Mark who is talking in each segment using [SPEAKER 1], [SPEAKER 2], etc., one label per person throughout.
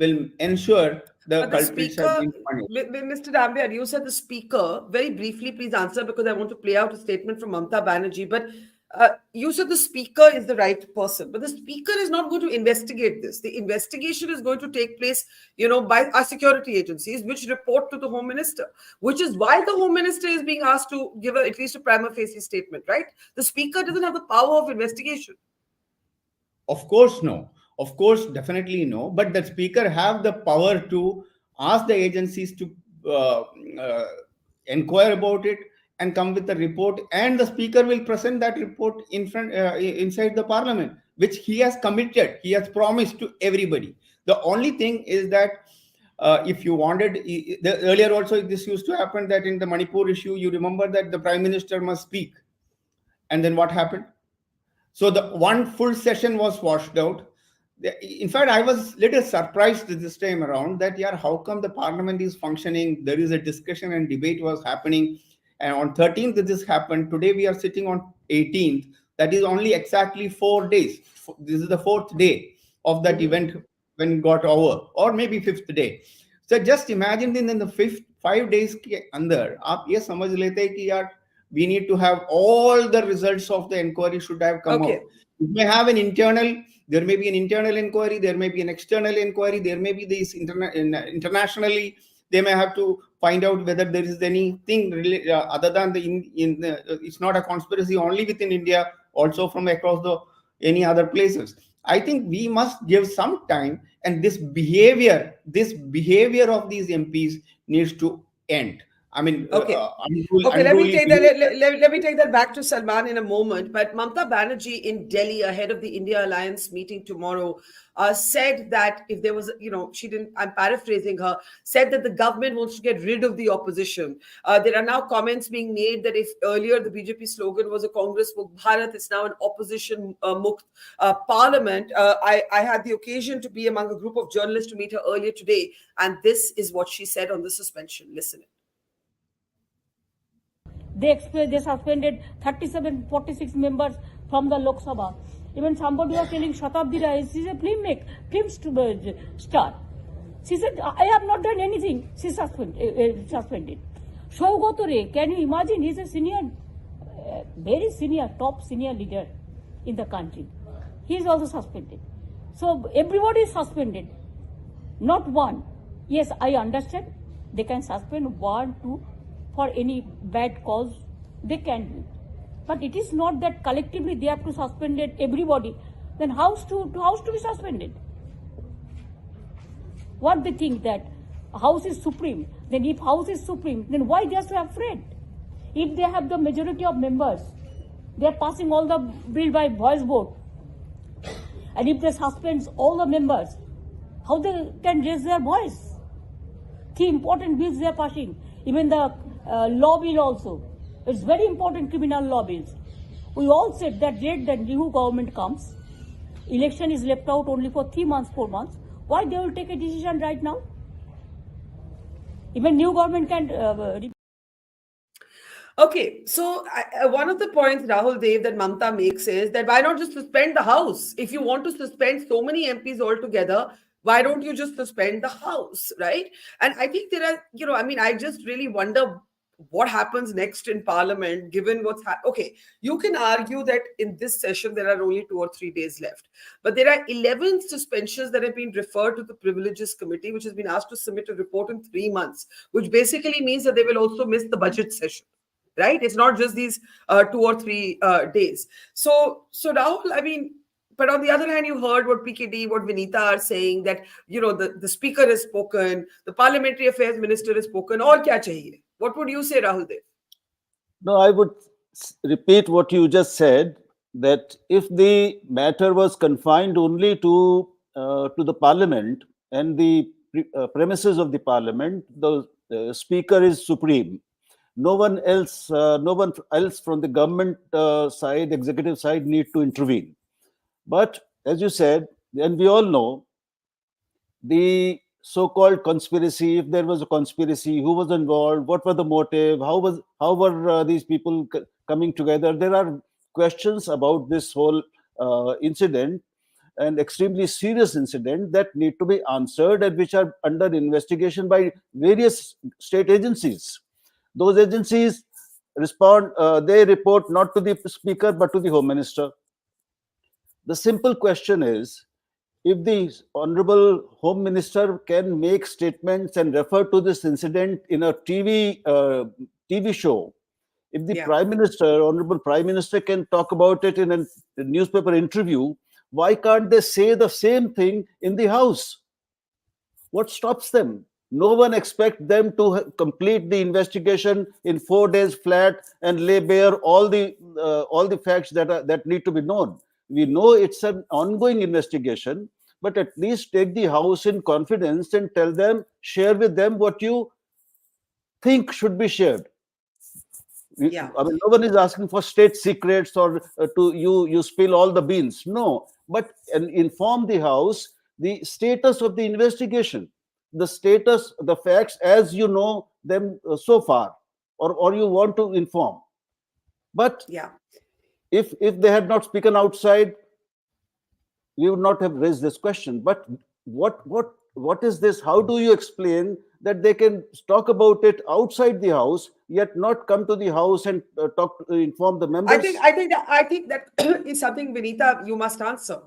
[SPEAKER 1] will ensure the
[SPEAKER 2] But the
[SPEAKER 1] culprits have
[SPEAKER 2] speaker,
[SPEAKER 1] been punished.
[SPEAKER 2] Mr. Dambiar, you said the speaker, very briefly, please answer because I want to play out a statement from Mamta Banerjee. But you said the speaker is the right person, but the speaker is not going to investigate this. The investigation is going to take place, by our security agencies, which report to the Home Minister, which is why the Home Minister is being asked to give at least a prima facie statement, right? The speaker doesn't have the power of investigation.
[SPEAKER 1] Of course, no. Of course, definitely no. But the speaker have the power to ask the agencies to uh, uh, inquire about it and come with a report, and the speaker will present that report in front inside the parliament, which he has committed. He has promised to everybody. The only thing is that if you wanted, earlier also this used to happen that in the Manipur issue, you remember that the prime minister must speak, and then what happened? So the one full session was washed out. In fact, I was little surprised this time around that, yeah, how come the parliament is functioning? There is a discussion and debate was happening. And on 13th, this happened. Today, we are sitting on 18th. That is only exactly 4 days. This is the fourth day of that event when it got over, or maybe fifth day. So just imagine in the 5 days के अंदर आप ये समझ लेते हैं कि यार we need to have all the results of the inquiry should have come
[SPEAKER 2] Okay.
[SPEAKER 1] out. You may have an internal, there may be an internal inquiry, there may be an external inquiry, there may be this internationally, they may have to find out whether there is anything other than it's not a conspiracy only within India, also from across the any other places. I think we must give some time, and this behavior of these MPs needs to end. I mean,
[SPEAKER 2] Okay. Okay, let me take that back to Salman in a moment. But Mamta Banerjee in Delhi ahead of the India Alliance meeting tomorrow said that if there was, she didn't, I'm paraphrasing her, said that the government wants to get rid of the opposition. There are now comments being made that if earlier the BJP slogan was a Congress Mukt Bharat, it's now an opposition Mukt parliament. I had the occasion to be among a group of journalists to meet her earlier today, and this is what she said on the suspension. Listen.
[SPEAKER 3] They suspended 37, 46 members from the Lok Sabha. Even somebody was telling Shatabdi Rai, she's a film star. She said, I have not done anything. She's suspended. Shaugat Ray, can you imagine? He's a senior, very senior, top senior leader in the country. He is also suspended. So everybody is suspended. Not one. Yes, I understand. They can suspend 1, 2. For any bad cause, they can do. But it is not that collectively they have to suspend everybody. Then how's to be suspended? What they think that House is supreme? Then if House is supreme, then why they are so afraid? If they have the majority of members, they are passing all the bill by voice vote. And if they suspend all the members, how they can raise their voice? The important bills they are passing. Even the law bill also. It's very important, criminal law bills. We all said that let the new government comes, election is left out only for 3 months, 4 months. Why they will take a decision right now? Even new government can...
[SPEAKER 2] Okay, so one of the points, Rahul Dev, that Mamta makes is that why not just suspend the House? If you want to suspend so many MPs altogether, why don't you just suspend the House, right? And I think there are, I just really wonder what happens next in Parliament, given what's okay, you can argue that in this session there are only 2 or 3 days left, but there are 11 suspensions that have been referred to the Privileges Committee, which has been asked to submit a report in 3 months, which basically means that they will also miss the budget session. Right? It's not just these 2 or 3 days. So Rahul, but on the other hand, you heard what PKD, what Vinita are saying, that, the speaker has spoken, the parliamentary affairs minister has spoken, aur kya chahiye? What would you say, Rahul Dev?
[SPEAKER 4] No, I would repeat what you just said, that if the matter was confined only to the parliament and the premises of the parliament, the speaker is supreme. No one else from the government side, executive side, need to intervene. But as you said, and we all know, the so-called conspiracy, if there was a conspiracy, who was involved, what was the motive, how were these people coming together? There are questions about this whole incident, and extremely serious incident that need to be answered and which are under investigation by various state agencies. Those agencies respond, they report not to the speaker but to the Home Minister. The simple question is, if the Honorable Home Minister can make statements and refer to this incident in a TV show, if the Prime Minister, Honorable Prime Minister, can talk about it in a newspaper interview, why can't they say the same thing in the House? What stops them? No one expects them to complete the investigation in 4 days flat and lay bare all the facts that need to be known. We know it's an ongoing investigation, but at least take the House in confidence and tell them, share with them what you think should be shared.
[SPEAKER 2] Yeah.
[SPEAKER 4] I mean, no one is asking for state secrets or to you spill all the beans. No, but inform the House the status of the investigation, the status, the facts as you know them so far, or you want to inform. But if they had not spoken outside, we would not have raised this question. But what is this? How do you explain that they can talk about it outside the House, yet not come to the House and inform the members?
[SPEAKER 2] I think that is something, Vinita, you must answer.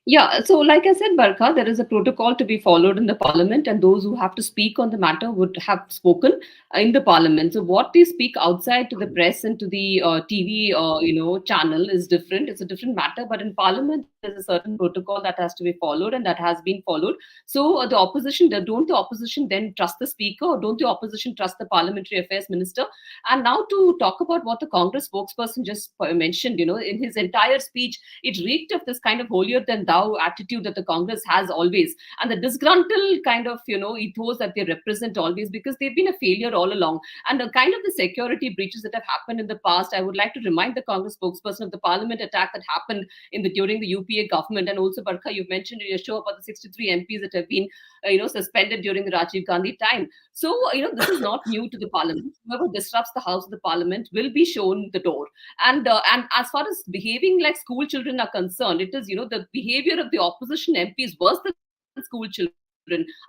[SPEAKER 5] Yeah, so like I said, Barkha, there is a protocol to be followed in the parliament, and those who have to speak on the matter would have spoken in the parliament. So what they speak outside to the press and to the TV, channel is different. It's a different matter. But in parliament, there's a certain protocol that has to be followed, and that has been followed. So the opposition, don't the opposition then trust the speaker, or don't the opposition trust the parliamentary affairs minister? And now to talk about what the Congress spokesperson just mentioned, in his entire speech, it reeked of this kind of holier than thou attitude that the Congress has always, and the disgruntled kind of ethos that they represent always, because they've been a failure all along. And the kind of the security breaches that have happened in the past, I would like to remind the Congress spokesperson of the parliament attack that happened during the UPA government. And also, Barkha, you've mentioned in your show about the 63 MPs that have been suspended during the Rajiv Gandhi time. So this is not new to the parliament. Whoever disrupts the house of the parliament will be shown the door. And as far as behaving like school children are concerned, it is the behavior of the opposition MPs worse than school children.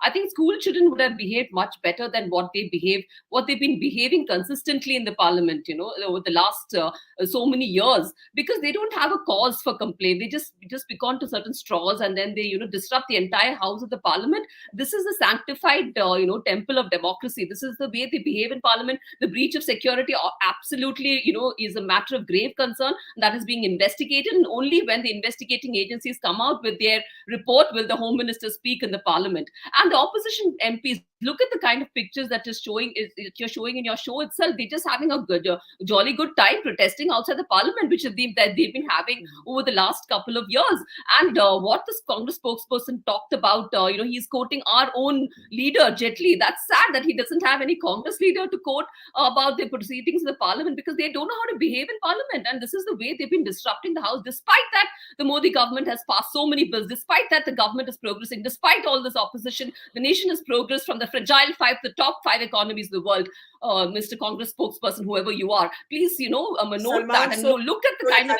[SPEAKER 5] I think school children would have behaved much better than what they've been behaving consistently in the parliament, over the last so many years, because they don't have a cause for complaint. They just pick on to certain straws, and then they, disrupt the entire house of the parliament. This is the sanctified, temple of democracy. This is the way they behave in parliament. The breach of security absolutely, is a matter of grave concern that is being investigated. And only when the investigating agencies come out with their report will the Home Minister speak in the parliament. And the opposition MPs, look at the kind of pictures that you're showing in your show itself. They're just having a jolly good time protesting outside the parliament, which they've been having over the last couple of years. And what this Congress spokesperson talked about, he's quoting our own leader, Jaitley. That's sad that he doesn't have any Congress leader to quote about the proceedings in the parliament, because they don't know how to behave in parliament. And this is the way they've been disrupting the house. Despite that, the Modi government has passed so many bills. Despite that, the government is progressing. Despite all this opposition, the nation has progressed from the fragile 5 to the top 5 economies of the world. Mr. Congress spokesperson, whoever you are, please, note
[SPEAKER 2] Salman,
[SPEAKER 5] that and look at the kind of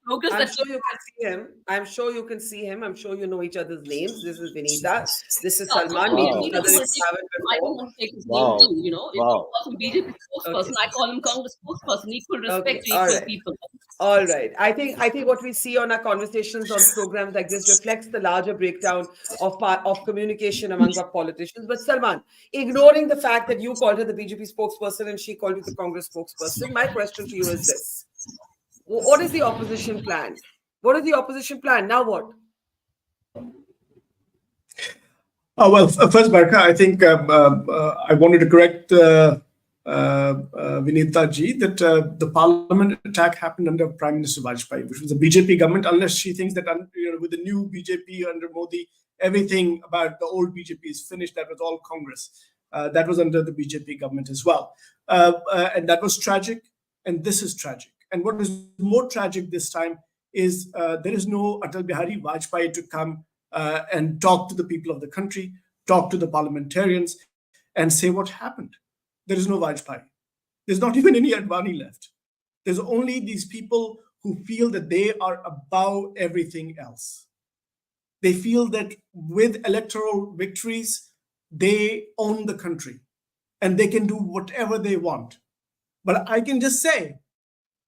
[SPEAKER 5] progress
[SPEAKER 2] I'm sure you can see him. I'm sure you can see him. I'm sure you know each other's names. This is Vinita. This is Salman.
[SPEAKER 4] Wow.
[SPEAKER 2] Meet each other if you haven't
[SPEAKER 5] I don't
[SPEAKER 2] before.
[SPEAKER 5] want to take his
[SPEAKER 4] Wow.
[SPEAKER 5] name too,
[SPEAKER 4] Wow.
[SPEAKER 5] If he calls him BJP spokesperson, I call him Congress spokesperson. Equal respect to
[SPEAKER 2] all
[SPEAKER 5] equal
[SPEAKER 2] right.
[SPEAKER 5] people.
[SPEAKER 2] All right. I think what we see on our conversations on programs like this reflects the larger breakdown of communication among our politicians. But Salman, ignoring the fact that you called her the BJP spokesperson and she called you the Congress spokesperson, my question to you is this: what is the opposition plan? What is the opposition plan now? What?
[SPEAKER 6] First, Barkha, I think I wanted to correct Vinita ji that the parliament attack happened under Prime Minister Vajpayee, which was the BJP government, unless she thinks that with the new BJP under Modi, everything about the old BJP is finished. That was all Congress. That was under the BJP government as well. And that was tragic, and this is tragic. And what is more tragic this time is there is no Atal Bihari Vajpayee to come and talk to the people of the country, talk to the parliamentarians, and say what happened. There is no Vajpayee. There's not even any Advani left. There's only these people who feel that they are above everything else. They feel that with electoral victories, they own the country and they can do whatever they want. But I can just say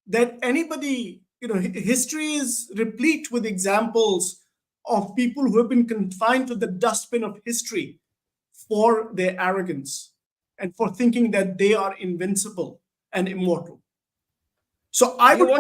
[SPEAKER 6] that anybody, history is replete with examples of people who have been confined to the dustbin of history for their arrogance and for thinking that they are invincible and immortal. So I
[SPEAKER 2] You
[SPEAKER 6] would
[SPEAKER 2] want